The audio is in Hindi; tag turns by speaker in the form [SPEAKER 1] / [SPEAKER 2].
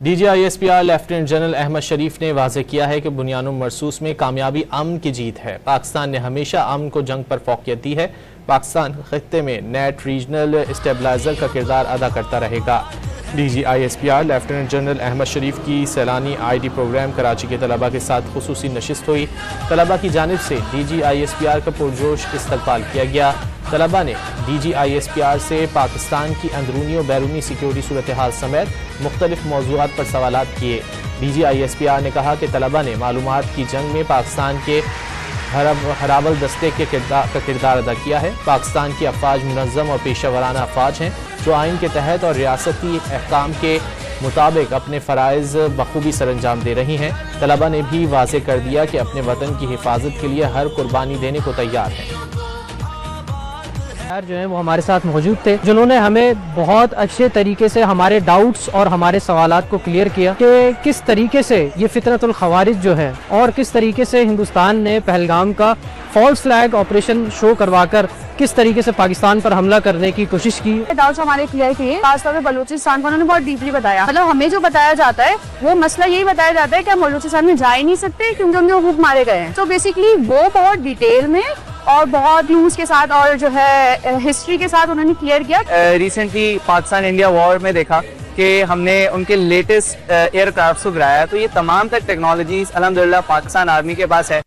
[SPEAKER 1] DGISPR लेफ्टिनेंट जनरल अहमद शरीफ ने वाज़ेह किया है कि बुनियानुम मरसूस में कामयाबी अमन की जीत है। पाकिस्तान ने हमेशा अमन को जंग पर फौकियत दी है। पाकिस्तान खित्ते में नेट रीजनल स्टेबलाइजर का किरदार अदा करता रहेगा। DGISPR लेफ्टिनेंट जनरल अहमद शरीफ की सैलानी ID प्रोग्राम कराची के तलबा के साथ खुसूसी नशिस्त हुई। तलबा की जानिब से DGISPR का पुरजोश इस्तकबाल किया गया। तलबा ने DGISPR से पाकिस्तान की अंदरूनी और बैरूनी सिक्योरिटी सूरत हाल समेत मुख्तलिफ मौज़ूआत पर सवालात किए। DGISPR ने कहा कि तलबा ने मालूमात की जंग में पाकिस्तान के हरावल दस्ते के किरदार अदा किया है। पाकिस्तान की अफवाज मुनज़्ज़म और पेशा वराना अफवाज हैं जो आइन के तहत और रियासती अहकाम के मुताबिक अपने फ़राइज़ बखूबी सरअंजाम दे रही हैं। तलबा ने भी वाज़ेह कर दिया कि अपने वतन की हिफाजत के लिए हर कुर्बानी देने को तैयार हैं।
[SPEAKER 2] जो है वो हमारे साथ मौजूद थे, जिन्होंने हमें बहुत अच्छे तरीके से हमारे डाउट्स और हमारे सवालात को क्लियर किया कि किस तरीके से ये फितरतुल खवारिज जो है और किस तरीके से हिंदुस्तान ने पहलगाम का फॉल्स फ्लैग ऑपरेशन शो करवाकर किस तरीके से पाकिस्तान पर हमला करने की कोशिश की।
[SPEAKER 3] डाउट्स हमारे क्लियर किए, खासतौर पे बलूचिस्तान को उन्होंने बहुत डीपली बताया। मतलब हमें जो बताया जाता है वो मसला यही बताया जाता है कि हम बलूचिस्तान में जा ही नहीं सकते क्योंकि उनके हुकूक मारे गए हैं। तो बेसिकली वो बहुत डिटेल में और बहुत न्यूज के साथ और जो है हिस्ट्री के साथ उन्होंने क्लियर किया।
[SPEAKER 4] रिसेंटली पाकिस्तान इंडिया वॉर में देखा कि हमने उनके लेटेस्ट एयरक्राफ्ट को गिराया, तो ये तमाम तक टेक्नोलॉजीज अल्हम्दुलिल्लाह पाकिस्तान आर्मी के पास है।